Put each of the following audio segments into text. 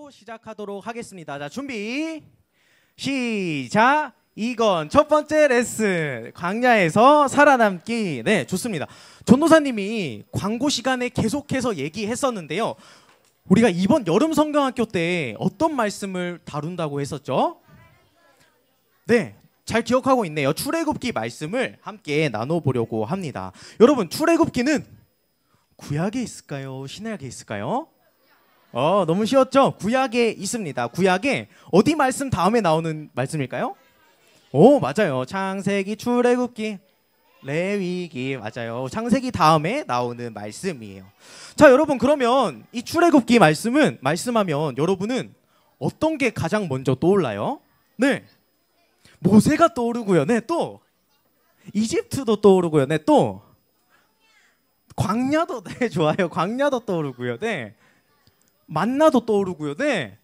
바로 시작하도록 하겠습니다. 자, 준비 시작. 이건 첫 번째 레슨, 광야에서 살아남기. 네, 좋습니다. 전도사님이 광고 시간에 계속해서 얘기했었는데요. 우리가 이번 여름 성경학교 때 어떤 말씀을 다룬다고 했었죠? 네, 잘 기억하고 있네요. 출애굽기 말씀을 함께 나눠보려고 합니다. 여러분, 출애굽기는 구약에 있을까요? 신약에 있을까요? 너무 쉬웠죠? 구약에 있습니다. 구약에 어디 말씀 다음에 나오는 말씀일까요? 오, 맞아요. 창세기, 출애굽기, 레위기. 맞아요. 창세기 다음에 나오는 말씀이에요. 자, 여러분, 그러면 이 출애굽기 말씀하면 여러분은 어떤 게 가장 먼저 떠올라요? 네, 모세가 떠오르고요. 네, 또 이집트도 떠오르고요. 네, 또 광야도, 네, 좋아요. 광야도 떠오르고요. 네, 만나도 떠오르고요. 네,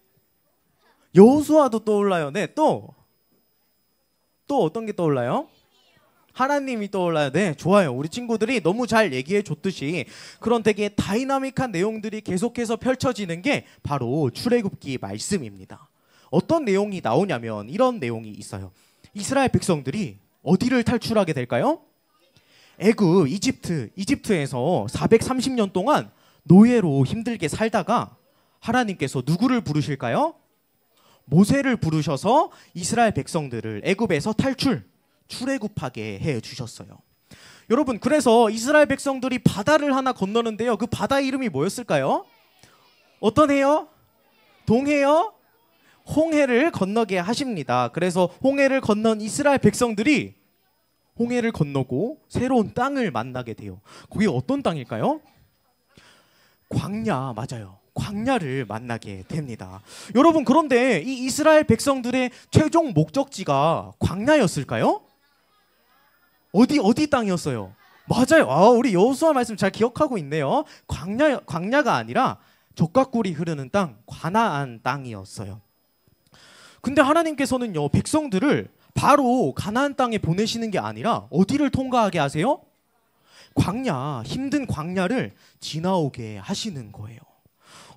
여호수아도 떠올라요. 네, 또 어떤 게 떠올라요? 하나님이 떠올라요. 네, 좋아요. 우리 친구들이 너무 잘 얘기해 줬듯이 그런 되게 다이나믹한 내용들이 계속해서 펼쳐지는 게 바로 출애굽기 말씀입니다. 어떤 내용이 나오냐면 이런 내용이 있어요. 이스라엘 백성들이 어디를 탈출하게 될까요? 애굽, 이집트에서 430년 동안 노예로 힘들게 살다가 하나님께서 누구를 부르실까요? 모세를 부르셔서 이스라엘 백성들을 애굽에서 출애굽하게 해 주셨어요. 여러분, 그래서 이스라엘 백성들이 바다를 하나 건너는데요. 그 바다 이름이 뭐였을까요? 어떤 해요? 동해요? 홍해를 건너게 하십니다. 그래서 홍해를 건넌 이스라엘 백성들이 홍해를 건너고 새로운 땅을 만나게 돼요. 그게 어떤 땅일까요? 광야, 맞아요. 광야를 만나게 됩니다. 여러분, 그런데 이 이스라엘 백성들의 최종 목적지가 광야였을까요? 어디 땅이었어요? 맞아요. 우리 여호수아 말씀 잘 기억하고 있네요. 광야가 아니라 적과꿀이 흐르는 땅, 가나안 땅이었어요. 근데 하나님께서는요, 백성들을 바로 가나안 땅에 보내시는 게 아니라 어디를 통과하게 하세요? 힘든 광야를 지나오게 하시는 거예요.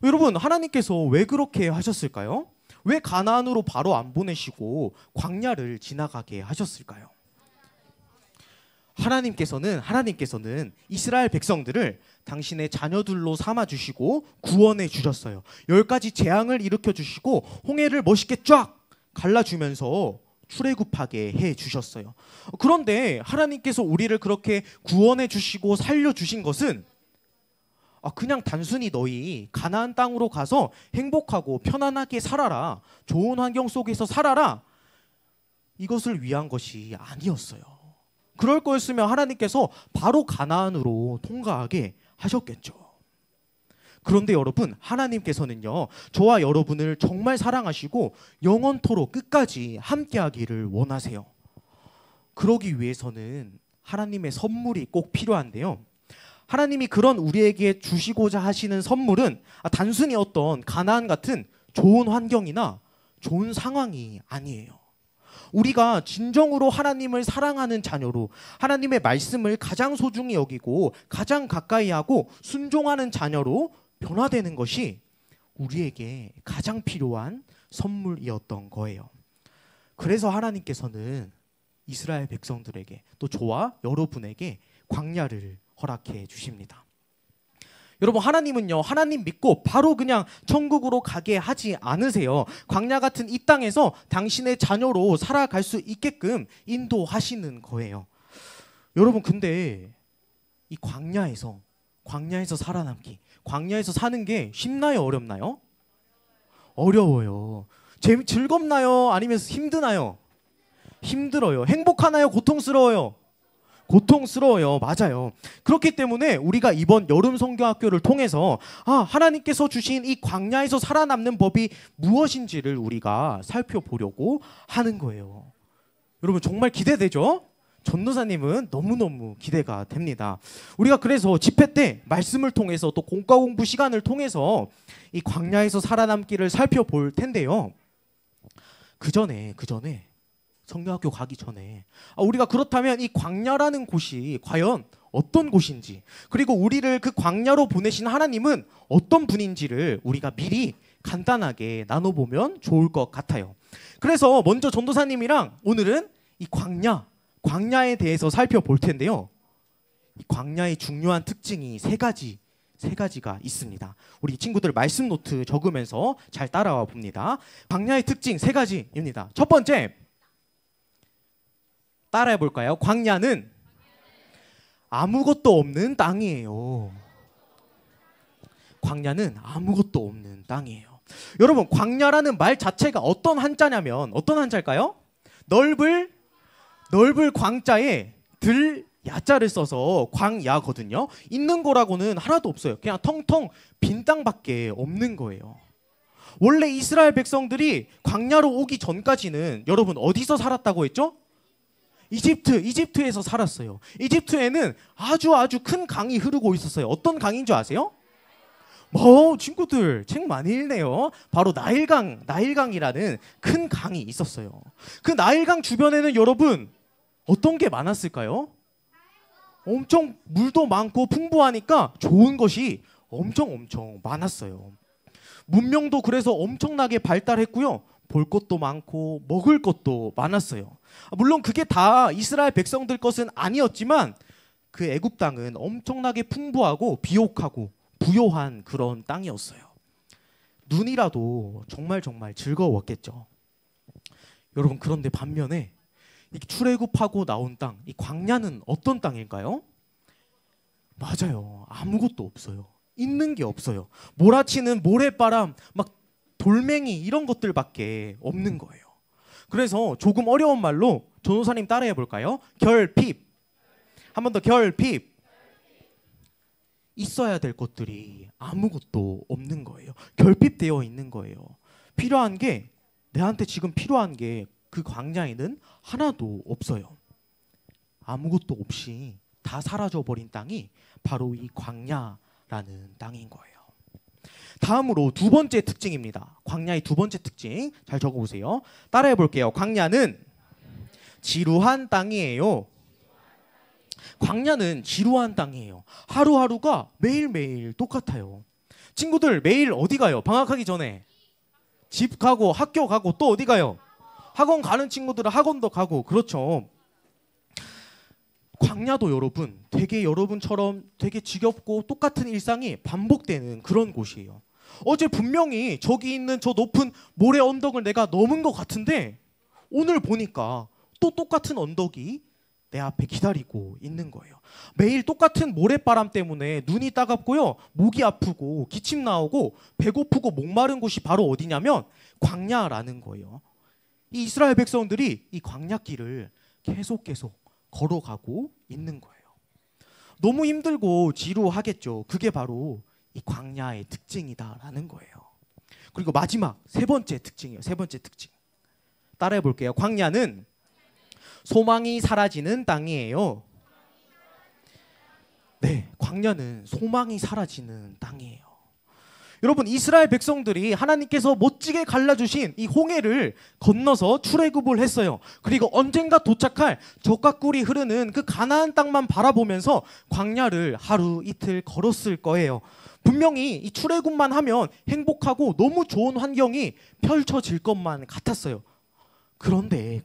여러분, 하나님께서 왜 그렇게 하셨을까요? 왜 가나안으로 바로 안 보내시고 광야를 지나가게 하셨을까요? 하나님께서는 이스라엘 백성들을 당신의 자녀들로 삼아주시고 구원해 주셨어요. 10가지 재앙을 일으켜 주시고 홍해를 멋있게 쫙 갈라주면서 출애굽하게 해 주셨어요. 그런데 하나님께서 우리를 그렇게 구원해 주시고 살려 주신 것은 그냥 단순히 너희 가나안 땅으로 가서 행복하고 편안하게 살아라, 좋은 환경 속에서 살아라, 이것을 위한 것이 아니었어요. 그럴 거였으면 하나님께서 바로 가나안으로 통과하게 하셨겠죠. 그런데 여러분, 하나님께서는요, 저와 여러분을 정말 사랑하시고 영원토록 끝까지 함께하기를 원하세요. 그러기 위해서는 하나님의 선물이 꼭 필요한데요, 하나님이 그런 우리에게 주시고자 하시는 선물은 단순히 어떤 가나안 같은 좋은 환경이나 좋은 상황이 아니에요. 우리가 진정으로 하나님을 사랑하는 자녀로, 하나님의 말씀을 가장 소중히 여기고 가장 가까이 하고 순종하는 자녀로 변화되는 것이 우리에게 가장 필요한 선물이었던 거예요. 그래서 하나님께서는 이스라엘 백성들에게, 또 저와 여러분에게 광야를 허락해 주십니다. 여러분, 하나님은요, 하나님 믿고 바로 그냥 천국으로 가게 하지 않으세요. 광야 같은 이 땅에서 당신의 자녀로 살아갈 수 있게끔 인도하시는 거예요. 여러분, 근데 이 광야에서 살아남기, 광야에서 사는 게 쉽나요? 어렵나요? 어려워요. 즐겁나요? 아니면 힘드나요? 힘들어요. 행복하나요? 고통스러워요? 고통스러워요. 맞아요. 그렇기 때문에 우리가 이번 여름 성경학교를 통해서 하나님께서 주신 이 광야에서 살아남는 법이 무엇인지를 우리가 살펴보려고 하는 거예요. 여러분, 정말 기대되죠? 전도사님은 너무너무 기대가 됩니다. 우리가 그래서 집회 때 말씀을 통해서 또 공과 공부 시간을 통해서 이 광야에서 살아남기를 살펴볼 텐데요, 그 전에 성경학교 가기 전에 우리가 그렇다면 이 광야라는 곳이 과연 어떤 곳인지, 그리고 우리를 그 광야로 보내신 하나님은 어떤 분인지를 우리가 미리 간단하게 나눠보면 좋을 것 같아요. 그래서 먼저 전도사님이랑 오늘은 이 광야에 대해서 살펴볼 텐데요. 이 광야의 중요한 특징이 세 가지가 있습니다. 우리 친구들 말씀 노트 적으면서 잘 따라와 봅니다. 광야의 특징 세 가지입니다. 첫 번째, 따라해 볼까요? 광야는 아무것도 없는 땅이에요. 광야는 아무것도 없는 땅이에요. 여러분, 광야라는 말 자체가 어떤 한자냐면 어떤 한자일까요? 넓을 광자에 들 야자를 써서 광야거든요. 있는 거라고는 하나도 없어요. 그냥 텅텅 빈 땅밖에 없는 거예요. 원래 이스라엘 백성들이 광야로 오기 전까지는 여러분 어디서 살았다고 했죠? 이집트에서 살았어요. 이집트에는 아주 큰 강이 흐르고 있었어요. 어떤 강인 줄 아세요? 친구들 책 많이 읽네요. 바로 나일강이라는 큰 강이 있었어요. 그 나일강 주변에는 여러분 어떤 게 많았을까요? 엄청 물도 많고 풍부하니까 좋은 것이 엄청 많았어요. 문명도 그래서 엄청나게 발달했고요. 볼 것도 많고 먹을 것도 많았어요. 물론 그게 다 이스라엘 백성들 것은 아니었지만 그 애굽 땅은 엄청나게 풍부하고 비옥하고 부요한 그런 땅이었어요. 눈이라도 정말 즐거웠겠죠. 여러분, 그런데 반면에 이 출애굽하고 나온 땅, 이 광야는 어떤 땅일까요? 맞아요. 아무것도 없어요. 있는 게 없어요. 몰아치는 모래바람, 막 돌멩이 이런 것들밖에 없는 거예요. 그래서 조금 어려운 말로 전도사님 따라해 볼까요? 결핍. 한 번 더, 결핍. 있어야 될 것들이 아무것도 없는 거예요. 결핍되어 있는 거예요. 필요한 게, 내한테 지금 필요한 게 그 광야에는 하나도 없어요. 아무것도 없이 다 사라져버린 땅이 바로 이 광야라는 땅인 거예요. 다음으로 두 번째 특징입니다. 광야의 두 번째 특징 잘 적어보세요. 따라해 볼게요. 광야는 지루한 땅이에요. 광야는 지루한 땅이에요. 하루하루가 매일매일 똑같아요. 친구들 매일 어디 가요? 방학하기 전에 집 가고 학교 가고 또 어디 가요? 학원 가는 친구들은 학원도 가고. 그렇죠. 광야도 여러분 되게 여러분처럼 되게 지겹고 똑같은 일상이 반복되는 그런 곳이에요. 어제 분명히 저기 있는 저 높은 모래 언덕을 내가 넘은 것 같은데 오늘 보니까 또 똑같은 언덕이 내 앞에 기다리고 있는 거예요. 매일 똑같은 모래바람 때문에 눈이 따갑고요, 목이 아프고 기침 나오고 배고프고 목마른 곳이 바로 어디냐면 광야라는 거예요. 이 이스라엘 백성들이 이 광야길을 계속 걸어가고 있는 거예요. 너무 힘들고 지루하겠죠. 그게 바로 이 광야의 특징이다라는 거예요. 그리고 마지막 세 번째 특징이에요. 세 번째 특징. 따라해 볼게요. 광야는 소망이 사라지는 땅이에요. 네, 광야는 소망이 사라지는 땅이에요. 여러분, 이스라엘 백성들이 하나님께서 멋지게 갈라주신 이 홍해를 건너서 출애굽을 했어요. 그리고 언젠가 도착할 젖과 꿀이 흐르는 그 가나안 땅만 바라보면서 광야를 하루 이틀 걸었을 거예요. 분명히 이 출애굽만 하면 행복하고 너무 좋은 환경이 펼쳐질 것만 같았어요. 그런데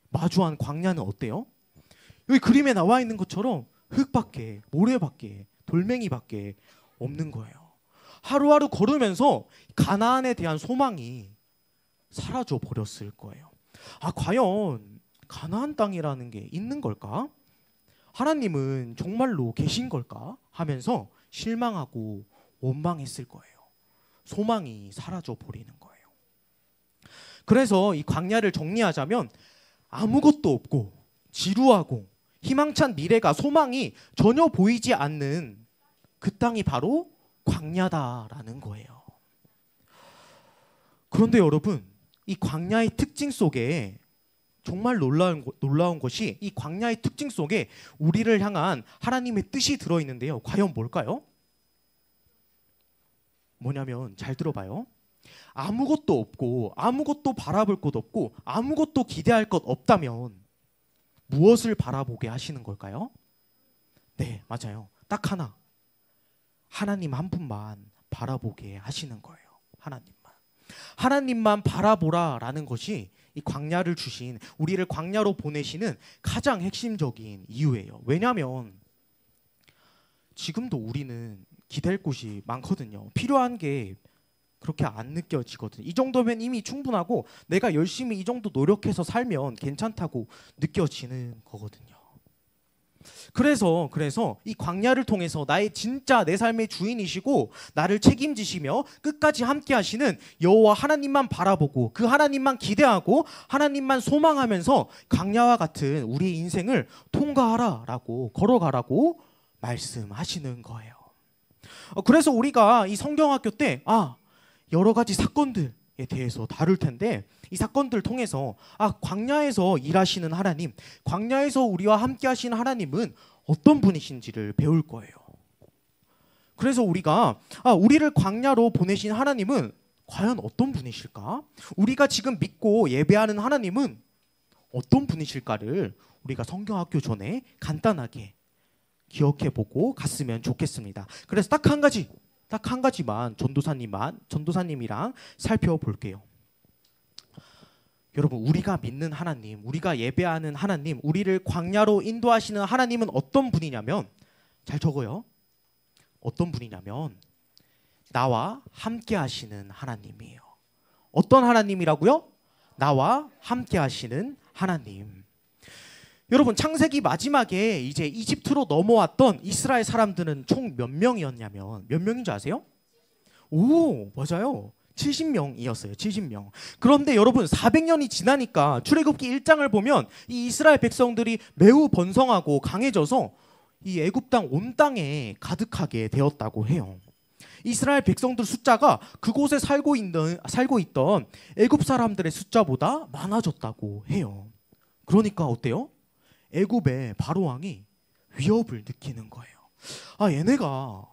마주한 광야는 어때요? 여기 그림에 나와 있는 것처럼 흙밖에, 모래밖에, 돌멩이밖에 없는 거예요. 하루하루 걸으면서 가나안에 대한 소망이 사라져 버렸을 거예요. 과연 가나안 땅이라는 게 있는 걸까? 하나님은 정말로 계신 걸까? 하면서 실망하고 원망했을 거예요. 소망이 사라져 버리는 거예요. 그래서 이 광야를 정리하자면 아무것도 없고 지루하고 희망찬 미래가, 소망이 전혀 보이지 않는 그 땅이 바로 광야다라는 거예요. 그런데 여러분, 이 광야의 특징 속에 정말 놀라운 것이, 이 광야의 특징 속에 우리를 향한 하나님의 뜻이 들어있는데요. 과연 뭘까요? 뭐냐면, 잘 들어봐요. 아무것도 없고 아무것도 바라볼 것 없고 아무것도 기대할 것 없다면 무엇을 바라보게 하시는 걸까요? 네, 맞아요. 딱 하나. 하나님 한 분만 바라보게 하시는 거예요. 하나님만. 하나님만 바라보라라는 것이 이 광야를 주신, 우리를 광야로 보내시는 가장 핵심적인 이유예요. 왜냐하면 지금도 우리는 기댈 곳이 많거든요. 필요한 게 그렇게 안 느껴지거든요. 이 정도면 이미 충분하고 내가 열심히 이 정도 노력해서 살면 괜찮다고 느껴지는 거거든요. 그래서 이 광야를 통해서 나의 진짜 내 삶의 주인이시고 나를 책임지시며 끝까지 함께 하시는 여호와 하나님만 바라보고 그 하나님만 기대하고 하나님만 소망하면서 광야와 같은 우리의 인생을 통과하라라고, 걸어가라고 말씀하시는 거예요. 그래서 우리가 이 성경학교 때 여러 가지 사건들에 대해서 다룰 텐데, 이 사건들을 통해서 광야에서 일하시는 하나님, 광야에서 우리와 함께 하시는 하나님은 어떤 분이신지를 배울 거예요. 그래서 우리가 우리를 광야로 보내신 하나님은 과연 어떤 분이실까? 우리가 지금 믿고 예배하는 하나님은 어떤 분이실까를 우리가 성경학교 전에 간단하게 기억해보고 갔으면 좋겠습니다. 그래서 딱 한 가지만 전도사님이랑 살펴볼게요. 여러분, 우리가 믿는 하나님, 우리가 예배하는 하나님, 우리를 광야로 인도하시는 하나님은 어떤 분이냐면, 잘 적어요. 어떤 분이냐면 나와 함께 하시는 하나님이에요. 어떤 하나님이라고요? 나와 함께 하시는 하나님. 여러분, 창세기 마지막에 이제 이집트로 넘어왔던 이스라엘 사람들은 총 몇 명이었냐면, 몇 명인 줄 아세요? 오, 맞아요. 70명이었어요. 70명. 그런데 여러분, 400년이 지나니까 출애굽기 1장을 보면 이 이스라엘 백성들이 매우 번성하고 강해져서 이 애굽 땅 온 땅에 가득하게 되었다고 해요. 이스라엘 백성들 숫자가 그곳에 살고 있던 애굽 사람들의 숫자보다 많아졌다고 해요. 그러니까 어때요? 애굽의 바로 왕이 위협을 느끼는 거예요. 얘네가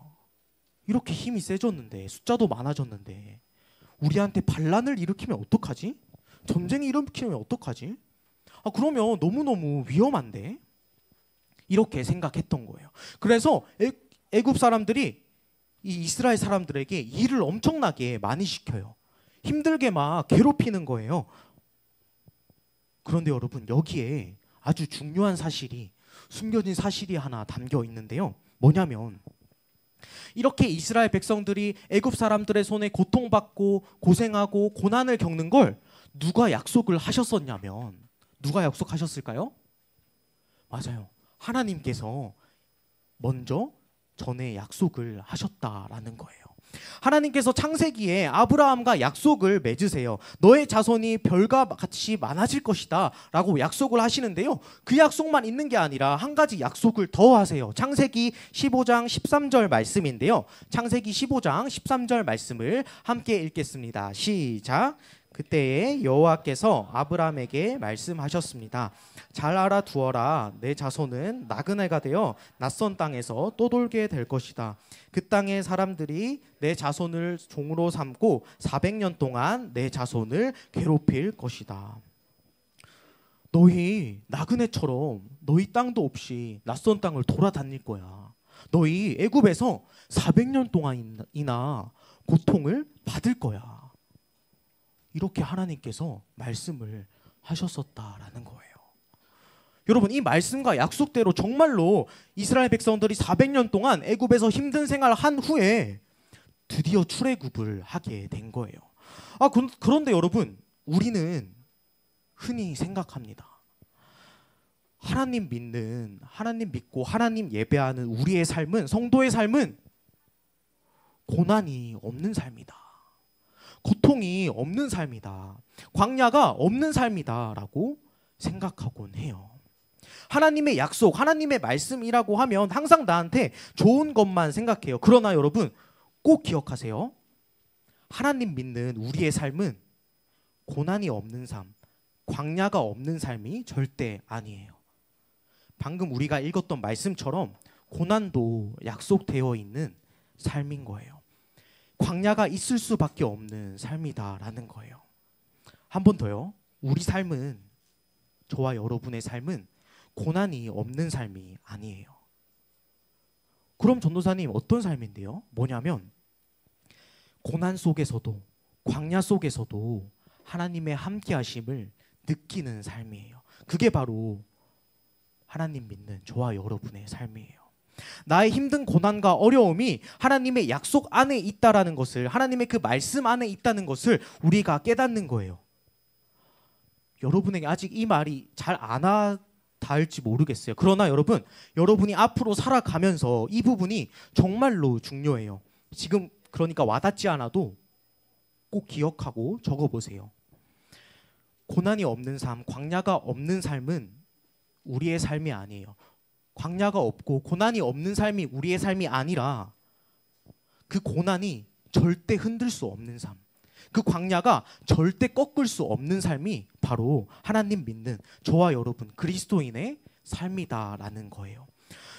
이렇게 힘이 세졌는데, 숫자도 많아졌는데 우리한테 반란을 일으키면 어떡하지? 전쟁이 일으키면 어떡하지? 그러면 너무너무 위험한데? 이렇게 생각했던 거예요. 그래서 애굽 사람들이 이 이스라엘 사람들에게 일을 엄청나게 많이 시켜요. 힘들게 막 괴롭히는 거예요. 그런데 여러분, 여기에 아주 중요한 사실이, 숨겨진 사실이 하나 담겨 있는데요. 뭐냐면, 이렇게 이스라엘 백성들이 애굽 사람들의 손에 고통받고 고생하고 고난을 겪는 걸 누가 약속을 하셨었냐면, 누가 약속하셨을까요? 맞아요. 하나님께서 먼저 전에 약속을 하셨다라는 거예요. 하나님께서 창세기에 아브라함과 약속을 맺으세요. 너의 자손이 별과 같이 많아질 것이다 라고 약속을 하시는데요, 그 약속만 있는 게 아니라 한 가지 약속을 더 하세요. 창세기 15장 13절 말씀인데요, 창세기 15장 13절 말씀을 함께 읽겠습니다. 시작. 그때에 여호와께서 아브라함에게 말씀하셨습니다. 잘 알아두어라. 내 자손은 나그네가 되어 낯선 땅에서 떠돌게 될 것이다. 그 땅의 사람들이 내 자손을 종으로 삼고 400년 동안 내 자손을 괴롭힐 것이다. 너희 나그네처럼 너희 땅도 없이 낯선 땅을 돌아다닐 거야. 너희 애굽에서 400년 동안이나 고통을 받을 거야. 이렇게 하나님께서 말씀을 하셨었다라는 거예요. 여러분, 이 말씀과 약속대로 정말로 이스라엘 백성들이 400년 동안 애굽에서 힘든 생활을 한 후에 드디어 출애굽을 하게 된 거예요. 그런데 여러분, 우리는 흔히 생각합니다. 하나님 믿고 하나님 예배하는 우리의 삶은, 성도의 삶은 고난이 없는 삶이다. 고통이 없는 삶이다. 광야가 없는 삶이다 라고 생각하곤 해요. 하나님의 약속, 하나님의 말씀이라고 하면 항상 나한테 좋은 것만 생각해요. 그러나 여러분, 꼭 기억하세요. 하나님 믿는 우리의 삶은 고난이 없는 삶, 광야가 없는 삶이 절대 아니에요. 방금 우리가 읽었던 말씀처럼 고난도 약속되어 있는 삶인 거예요. 광야가 있을 수밖에 없는 삶이다라는 거예요. 한 번 더요. 우리 삶은, 저와 여러분의 삶은 고난이 없는 삶이 아니에요. 그럼 전도사님, 어떤 삶인데요? 뭐냐면 고난 속에서도 광야 속에서도 하나님의 함께 하심을 느끼는 삶이에요. 그게 바로 하나님 믿는 저와 여러분의 삶이에요. 나의 힘든 고난과 어려움이 하나님의 약속 안에 있다라는 것을, 하나님의 그 말씀 안에 있다는 것을 우리가 깨닫는 거예요. 여러분에게 아직 이 말이 잘 안 와닿을지 모르겠어요. 그러나 여러분이 앞으로 살아가면서 이 부분이 정말로 중요해요. 지금 그러니까 와닿지 않아도 꼭 기억하고 적어보세요. 고난이 없는 삶, 광야가 없는 삶은 우리의 삶이 아니에요. 광야가 없고 고난이 없는 삶이 우리의 삶이 아니라 그 고난이 절대 흔들 수 없는 삶, 그 광야가 절대 꺾을 수 없는 삶이 바로 하나님 믿는 저와 여러분 그리스도인의 삶이다라는 거예요.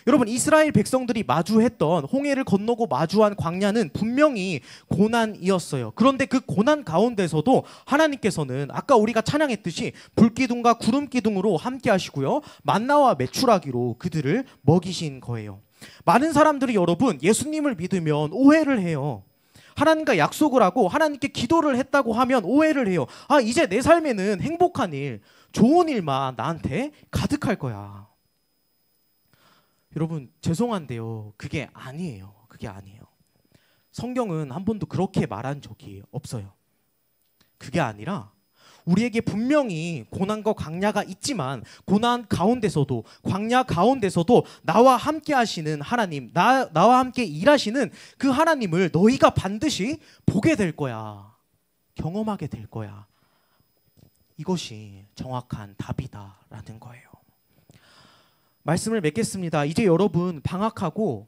여러분, 이스라엘 백성들이 마주했던, 홍해를 건너고 마주한 광야는 분명히 고난이었어요. 그런데 그 고난 가운데서도 하나님께서는 아까 우리가 찬양했듯이 불기둥과 구름기둥으로 함께 하시고요, 만나와 메추라기로 그들을 먹이신 거예요. 많은 사람들이 여러분 예수님을 믿으면 오해를 해요. 하나님과 약속을 하고 하나님께 기도를 했다고 하면 오해를 해요. 아, 이제 내 삶에는 행복한 일, 좋은 일만 나한테 가득할 거야. 여러분, 죄송한데요, 그게 아니에요. 그게 아니에요. 성경은 한 번도 그렇게 말한 적이 없어요. 그게 아니라 우리에게 분명히 고난과 광야가 있지만 고난 가운데서도, 광야 가운데서도 나와 함께 하시는 하나님, 나와 함께 일하시는 그 하나님을 너희가 반드시 보게 될 거야. 경험하게 될 거야. 이것이 정확한 답이다라는 거예요. 말씀을 맺겠습니다. 이제 여러분 방학하고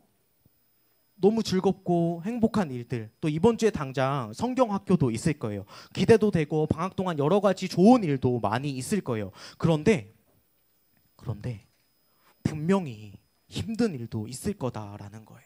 너무 즐겁고 행복한 일들, 또 이번 주에 당장 성경학교도 있을 거예요. 기대도 되고 방학 동안 여러 가지 좋은 일도 많이 있을 거예요. 그런데 분명히 힘든 일도 있을 거다라는 거예요.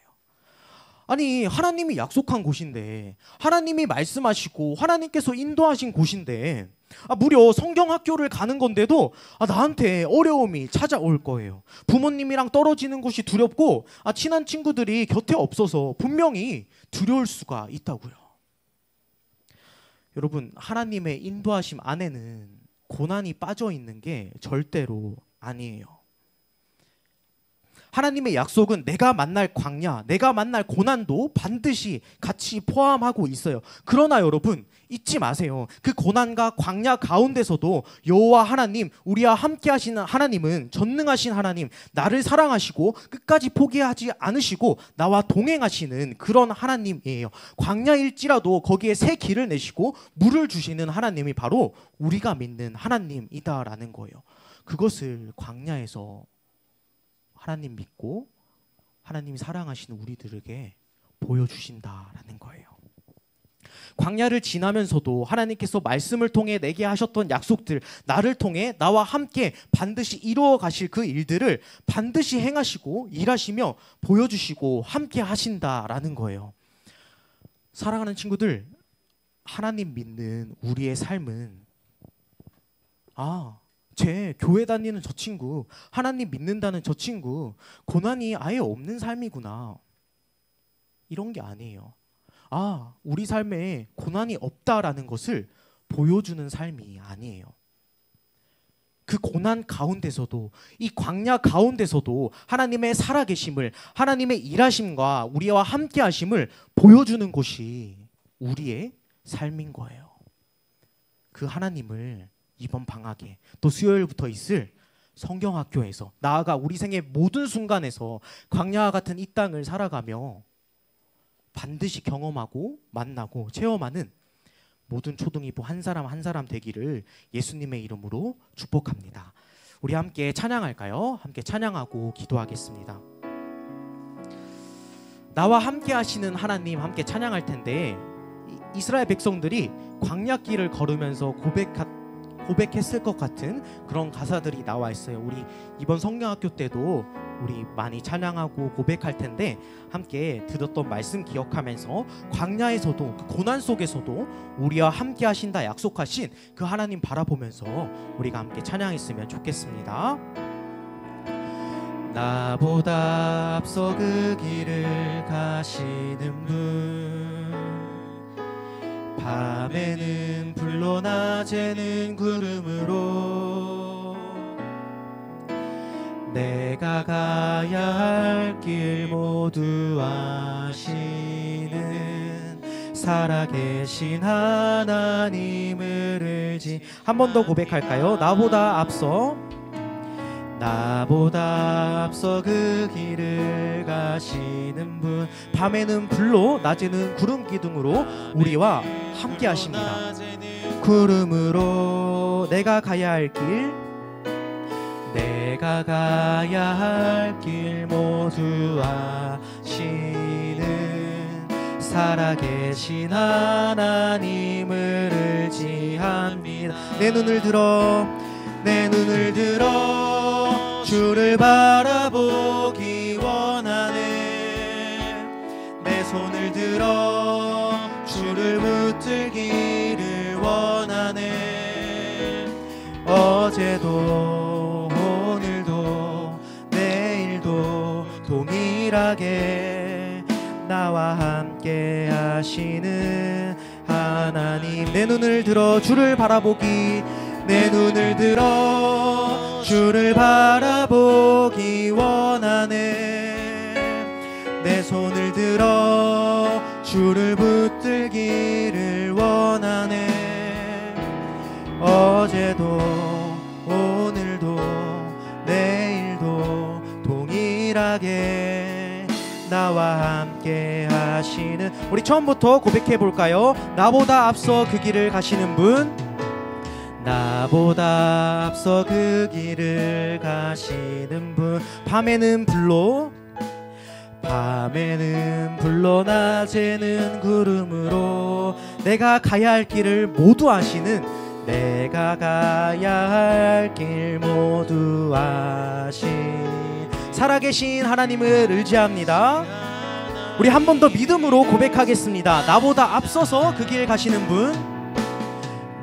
아니, 하나님이 약속한 곳인데, 하나님이 말씀하시고 하나님께서 인도하신 곳인데, 무려 성경학교를 가는 건데도 나한테 어려움이 찾아올 거예요. 부모님이랑 떨어지는 것이 두렵고 친한 친구들이 곁에 없어서 분명히 두려울 수가 있다고요. 여러분, 하나님의 인도하심 안에는 고난이 빠져 있는 게 절대로 아니에요. 하나님의 약속은 내가 만날 광야, 내가 만날 고난도 반드시 같이 포함하고 있어요. 그러나 여러분, 잊지 마세요. 그 고난과 광야 가운데서도 여호와 하나님, 우리와 함께 하시는 하나님은 전능하신 하나님, 나를 사랑하시고 끝까지 포기하지 않으시고 나와 동행하시는 그런 하나님이에요. 광야일지라도 거기에 새 길을 내시고 물을 주시는 하나님이 바로 우리가 믿는 하나님이다라는 거예요. 그것을 광야에서 하나님 믿고 하나님이 사랑하시는 우리들에게 보여주신다라는 거예요. 광야를 지나면서도 하나님께서 말씀을 통해 내게 하셨던 약속들, 나를 통해 나와 함께 반드시 이루어 가실 그 일들을 반드시 행하시고 일하시며 보여주시고 함께 하신다라는 거예요. 사랑하는 친구들, 하나님 믿는 우리의 삶은 제 교회 다니는 저 친구, 하나님 믿는다는 저 친구, 고난이 아예 없는 삶이구나, 이런 게 아니에요. 우리 삶에 고난이 없다라는 것을 보여주는 삶이 아니에요. 그 고난 가운데서도, 이 광야 가운데서도 하나님의 살아계심을, 하나님의 일하심과 우리와 함께 하심을 보여주는 것이 우리의 삶인 거예요. 그 하나님을 이번 방학에, 또 수요일부터 있을 성경학교에서, 나아가 우리 생의 모든 순간에서 광야와 같은 이 땅을 살아가며 반드시 경험하고 만나고 체험하는 모든 초등이부 한 사람 한 사람 되기를 예수님의 이름으로 축복합니다. 우리 함께 찬양할까요? 함께 찬양하고 기도하겠습니다. 나와 함께 하시는 하나님 함께 찬양할 텐데, 이스라엘 백성들이 광야길을 걸으면서 고백했을 것 같은 그런 가사들이 나와 있어요. 우리 이번 성경학교 때도 우리 많이 찬양하고 고백할 텐데, 함께 들었던 말씀 기억하면서 광야에서도, 그 고난 속에서도 우리와 함께 하신다 약속하신 그 하나님 바라보면서 우리가 함께 찬양했으면 좋겠습니다. 나보다 앞서 그 길을 가시는 분, 밤에는 불로 낮에는 구름으로 내가 가야 할 길 모두 아시는 살아계신 하나님을 의지. 한 번 더 고백할까요? 나보다 앞서 그 길을 가시는 분, 밤에는 불로 낮에는 구름 기둥으로 우리와 함께 하십니다. 구름으로 내가 가야 할 길 모두 아시는 살아계신 하나님을 의지합니다. 내 눈을 들어 주를 바라보기 원하네. 내 손을 들어 주를 붙들기를 원하네. 어제도 오늘도 내일도 동일하게 나와 함께 하시는 하나님. 내 눈을 들어 주를 바라보기 원하네. 내 손을 들어 주를 붙들기를 원하네. 어제도 오늘도 내일도 동일하게 나와 함께 하시는. 우리 처음부터 고백해 볼까요? 나보다 앞서 그 길을 가시는 분, 나보다 앞서 그 길을 가시는 분. 밤에는 불로 낮에는 구름으로 내가 가야 할 길을 모두 아시는, 내가 가야 할 길 모두 살아계신 하나님을 의지합니다. 우리 한 번 더 믿음으로 고백하겠습니다. 나보다 앞서서 그 길 가시는 분,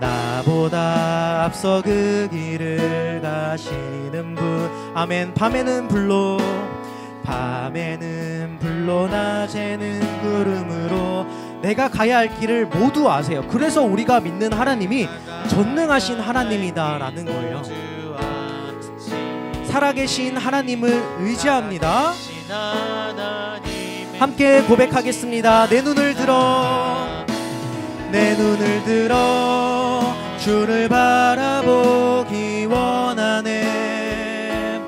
나보다 앞서 그 길을 가시는 분. 아멘. 밤에는 불로 낮에는 구름으로 내가 가야 할 길을 모두 아세요. 그래서 우리가 믿는 하나님이 전능하신 하나님이다 라는 거예요. 살아계신 하나님을 의지합니다. 함께 고백하겠습니다. 내 눈을 들어 주를 바라보기 원하네.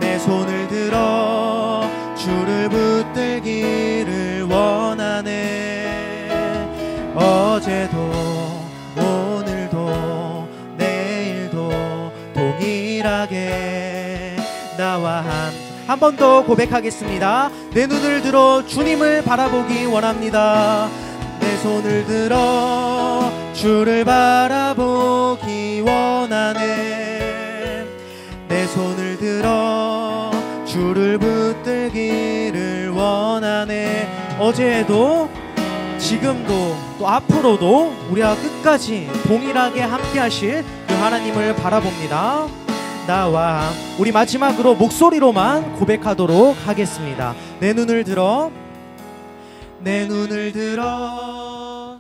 내 손을 들어 주를 붙들기를 원하네. 어제도 오늘도 내일도 동일하게 나와 한 번 더 고백하겠습니다. 내 눈을 들어 주님을 바라보기 원합니다. 내 손을 들어 주를 바라보기 원하네. 내 손을 들어 주를 붙들기를 원하네. 어제도 지금도 또 앞으로도 우리와 끝까지 동일하게 함께 하실 그 하나님을 바라봅니다. 나와 우리 마지막으로 목소리로만 고백하도록 하겠습니다. 내 눈을 들어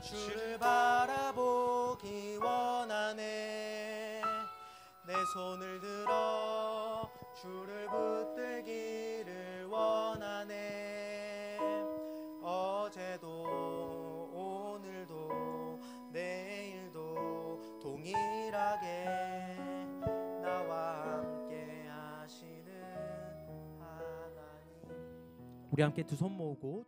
주를 바라보기 원하네. 내 손을 들어 주를 붙들기를 원하네. 어제도 오늘도 내일도 동일하게 나와 함께 하시는 하나님. 우리 함께 두 손 모으고